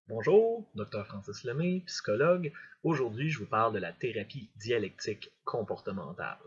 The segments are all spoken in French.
Bonjour, Dr Francis Lemay, psychologue. Aujourd'hui, je vous parle de la thérapie dialectique comportementale.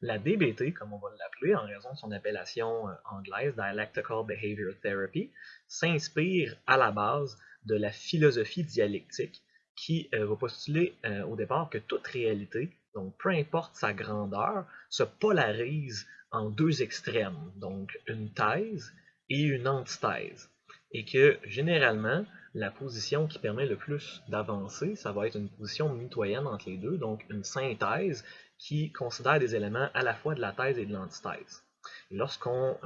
La DBT, comme on va l'appeler en raison de son appellation anglaise, Dialectical Behavior Therapy, s'inspire à la base de la philosophie dialectique qui va postuler au départ que toute réalité, donc peu importe sa grandeur, se polarise en deux extrêmes, donc une thèse et une antithèse. Et que généralement, la position qui permet le plus d'avancer, ça va être une position mitoyenne entre les deux, donc une synthèse qui considère des éléments à la fois de la thèse et de l'antithèse. Lorsqu'on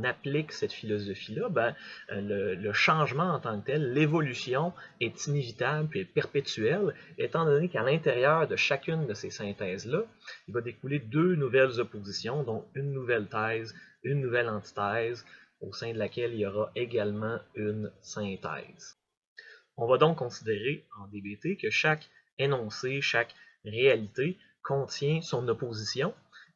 applique cette philosophie-là, le changement en tant que tel, l'évolution est inévitable et perpétuelle, étant donné qu'à l'intérieur de chacune de ces synthèses-là, il va découler deux nouvelles oppositions, donc une nouvelle thèse, une nouvelle antithèse, au sein de laquelle il y aura également une synthèse. On va donc considérer en DBT que chaque énoncé, chaque réalité contient son opposition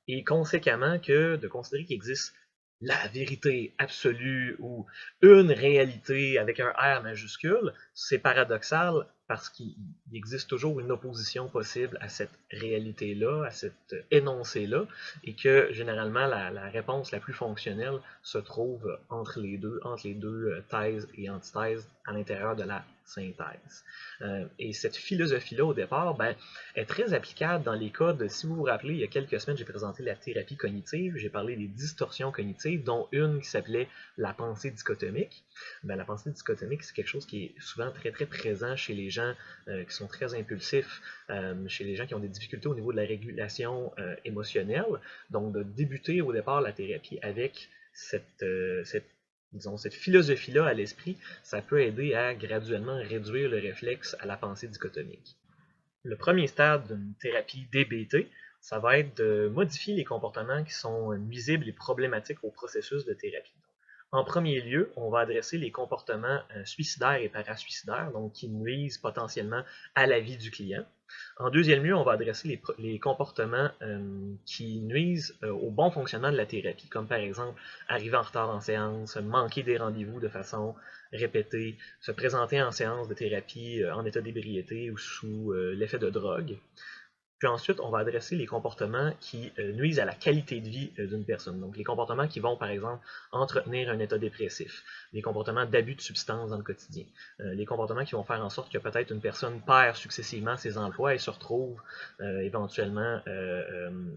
et conséquemment que de considérer qu'il existe la vérité absolue ou une réalité avec un R majuscule, c'est paradoxal parce qu'il existe toujours une opposition possible à cette réalité-là, à cet énoncé-là, et que généralement la réponse la plus fonctionnelle se trouve entre les deux thèses et antithèses à l'intérieur de la synthèse. Et cette philosophie-là, au départ, est très applicable dans les cas de, si vous vous rappelez, il y a quelques semaines, j'ai présenté la thérapie cognitive, j'ai parlé des distorsions cognitives, dont une qui s'appelait la pensée dichotomique. La pensée dichotomique, c'est quelque chose qui est souvent très très présent chez les gens qui sont très impulsifs, chez les gens qui ont des difficultés au niveau de la régulation émotionnelle. Donc, de débuter au départ la thérapie avec cette philosophie-là à l'esprit, ça peut aider à graduellement réduire le réflexe à la pensée dichotomique. Le premier stade d'une thérapie DBT, ça va être de modifier les comportements qui sont nuisibles et problématiques au processus de thérapie. En premier lieu, on va adresser les comportements suicidaires et parasuicidaires, donc qui nuisent potentiellement à la vie du client. En deuxième lieu, on va adresser les comportements qui nuisent au bon fonctionnement de la thérapie, comme par exemple arriver en retard en séance, manquer des rendez-vous de façon répétée, se présenter en séance de thérapie en état d'ébriété ou sous l'effet de drogue. Puis ensuite, on va adresser les comportements qui nuisent à la qualité de vie d'une personne. Donc, les comportements qui vont, par exemple, entretenir un état dépressif, les comportements d'abus de substances dans le quotidien, les comportements qui vont faire en sorte que peut-être une personne perd successivement ses emplois et se retrouve éventuellement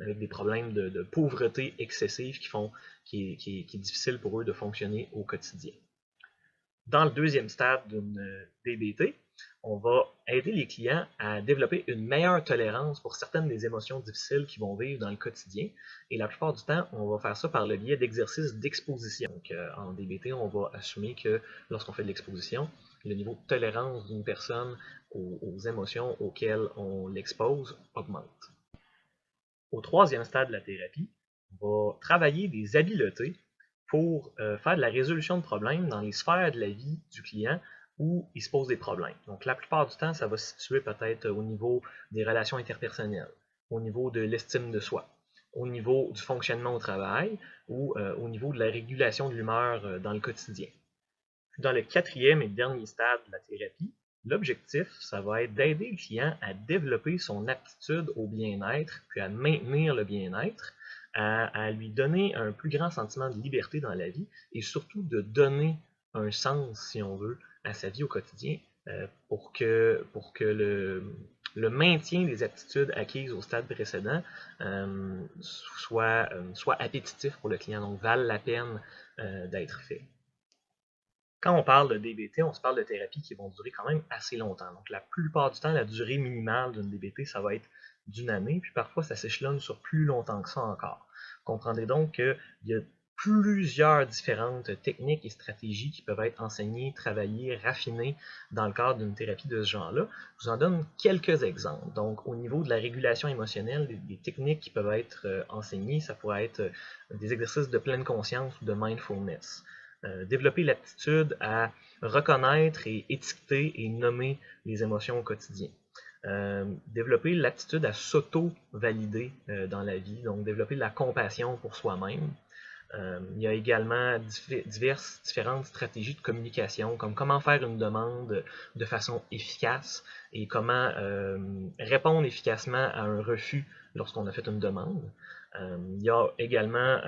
avec des problèmes de pauvreté excessive qui est difficile pour eux de fonctionner au quotidien. Dans le deuxième stade d'une DBT, on va aider les clients à développer une meilleure tolérance pour certaines des émotions difficiles qu'ils vont vivre dans le quotidien. Et la plupart du temps, on va faire ça par le biais d'exercices d'exposition. Donc, en DBT, on va assumer que lorsqu'on fait de l'exposition, le niveau de tolérance d'une personne aux émotions auxquelles on l'expose augmente. Au troisième stade de la thérapie, on va travailler des habiletés pour faire de la résolution de problèmes dans les sphères de la vie du client où il se pose des problèmes. Donc, la plupart du temps, ça va se situer peut-être au niveau des relations interpersonnelles, au niveau de l'estime de soi, au niveau du fonctionnement au travail ou au niveau de la régulation de l'humeur dans le quotidien. Puis dans le quatrième et dernier stade de la thérapie, l'objectif, ça va être d'aider le client à développer son aptitude au bien-être, puis à maintenir le bien-être, à lui donner un plus grand sentiment de liberté dans la vie et surtout de donner un sens, si on veut, à sa vie au quotidien pour que le maintien des aptitudes acquises au stade précédent soit appétitif pour le client, donc vale la peine d'être fait. Quand on parle de DBT, on se parle de thérapies qui vont durer quand même assez longtemps. Donc, la plupart du temps, la durée minimale d'une DBT, ça va être d'une année, puis parfois, ça s'échelonne sur plus longtemps que ça encore. Comprendrez donc qu'il y a plusieurs différentes techniques et stratégies qui peuvent être enseignées, travaillées, raffinées dans le cadre d'une thérapie de ce genre-là. Je vous en donne quelques exemples. Donc, au niveau de la régulation émotionnelle, des techniques qui peuvent être enseignées, ça pourrait être des exercices de pleine conscience ou de mindfulness. Développer l'aptitude à reconnaître et étiqueter et nommer les émotions au quotidien. Développer l'aptitude à s'auto-valider dans la vie, donc développer de la compassion pour soi-même. Il y a également différentes stratégies de communication, comme comment faire une demande de façon efficace et comment répondre efficacement à un refus lorsqu'on a fait une demande. Il y a également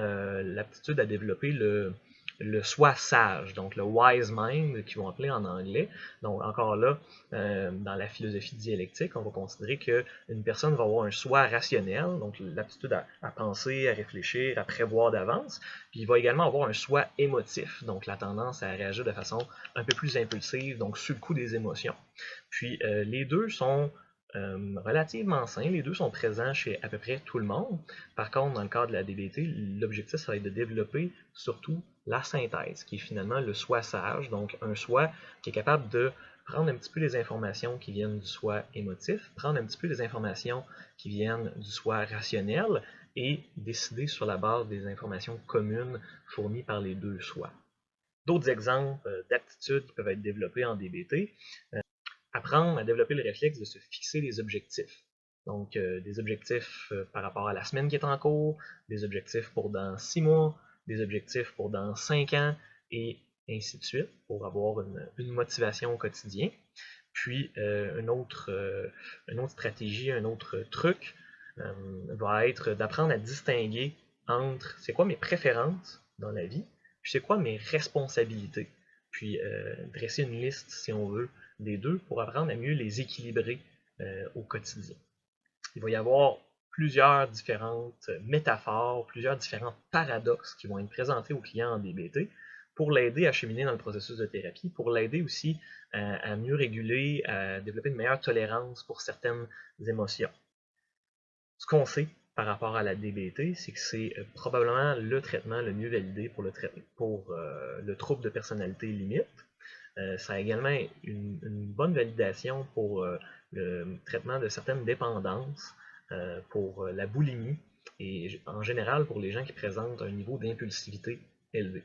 l'aptitude à développer le soi sage, donc le wise mind, qu'ils vont appeler en anglais. Donc encore là, dans la philosophie dialectique, on va considérer qu'une personne va avoir un soi rationnel, donc l'aptitude à penser, à réfléchir, à prévoir d'avance, puis il va également avoir un soi émotif, donc la tendance à réagir de façon un peu plus impulsive, donc sur le coup des émotions. Puis les deux sont relativement sains, les deux sont présents chez à peu près tout le monde. Par contre, dans le cadre de la DBT, l'objectif, ça va être de développer surtout la synthèse, qui est finalement le soi sage, donc un soi qui est capable de prendre un petit peu les informations qui viennent du soi émotif, prendre un petit peu les informations qui viennent du soi rationnel et décider sur la base des informations communes fournies par les deux soi. D'autres exemples d'aptitudes qui peuvent être développées en DBT, apprendre à développer le réflexe de se fixer des objectifs. Donc, des objectifs par rapport à la semaine qui est en cours, des objectifs pour dans 6 mois, des objectifs pour dans 5 ans, et ainsi de suite, pour avoir une motivation au quotidien. Puis, une autre stratégie, un autre truc va être d'apprendre à distinguer entre c'est quoi mes préférences dans la vie, puis c'est quoi mes responsabilités. Puis, dresser une liste, si on veut, des deux pour apprendre à mieux les équilibrer au quotidien. Il va y avoir plusieurs différentes métaphores, plusieurs différents paradoxes qui vont être présentés au client en DBT pour l'aider à cheminer dans le processus de thérapie, pour l'aider aussi à mieux réguler, à développer une meilleure tolérance pour certaines émotions. Ce qu'on sait par rapport à la DBT, c'est que c'est probablement le traitement le mieux validé pour le trouble de personnalité limite. Ça a également une bonne validation pour le traitement de certaines dépendances, pour la boulimie et en général pour les gens qui présentent un niveau d'impulsivité élevé.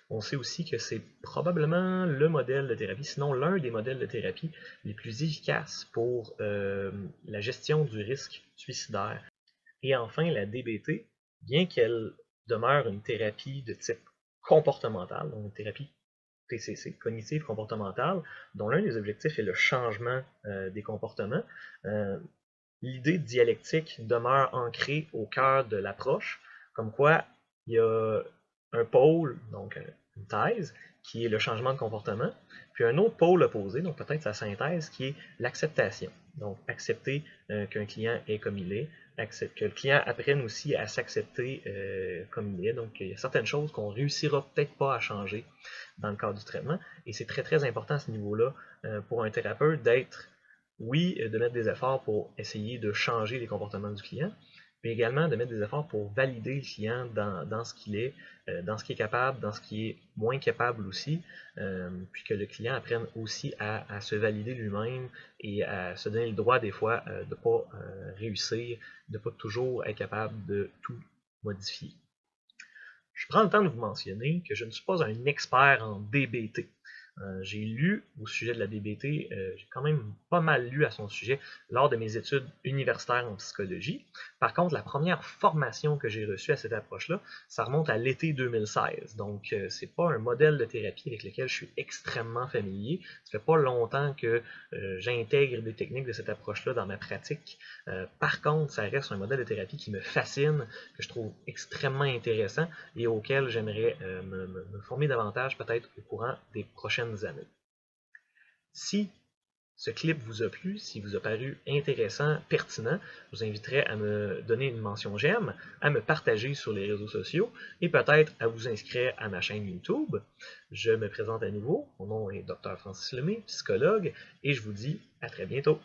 On sait aussi que c'est probablement le modèle de thérapie, sinon l'un des modèles de thérapie les plus efficaces pour la gestion du risque suicidaire. Et enfin, la DBT, bien qu'elle demeure une thérapie de type comportemental, donc une thérapie TCC, cognitive comportementale, dont l'un des objectifs est le changement des comportements, l'idée dialectique demeure ancrée au cœur de l'approche, comme quoi il y a un pôle, donc une thèse, qui est le changement de comportement, puis un autre pôle opposé, donc peut-être sa synthèse, qui est l'acceptation. Donc accepter qu'un client est comme il est, que le client apprenne aussi à s'accepter comme il est. Donc il y a certaines choses qu'on réussira peut-être pas à changer dans le cadre du traitement, et c'est très très important à ce niveau-là pour un thérapeute d'être, oui, de mettre des efforts pour essayer de changer les comportements du client, mais également de mettre des efforts pour valider le client dans ce qu'il est, dans ce qu'il est capable, dans ce qui est moins capable aussi, puis que le client apprenne aussi à se valider lui-même et à se donner le droit des fois de ne pas réussir, de ne pas toujours être capable de tout modifier. Je prends le temps de vous mentionner que je ne suis pas un expert en DBT. J'ai lu au sujet de la DBT, j'ai quand même pas mal lu à son sujet lors de mes études universitaires en psychologie. Par contre, la première formation que j'ai reçue à cette approche-là, ça remonte à l'été 2016. Donc, c'est pas un modèle de thérapie avec lequel je suis extrêmement familier. Ça fait pas longtemps que j'intègre des techniques de cette approche-là dans ma pratique. Par contre, ça reste un modèle de thérapie qui me fascine, que je trouve extrêmement intéressant et auquel j'aimerais me former davantage peut-être au courant des prochaines années. Si ce clip vous a plu, s'il vous a paru intéressant, pertinent, je vous inviterai à me donner une mention j'aime, à me partager sur les réseaux sociaux et peut-être à vous inscrire à ma chaîne YouTube. Je me présente à nouveau, mon nom est Dr. Francis Lemay, psychologue, et je vous dis à très bientôt.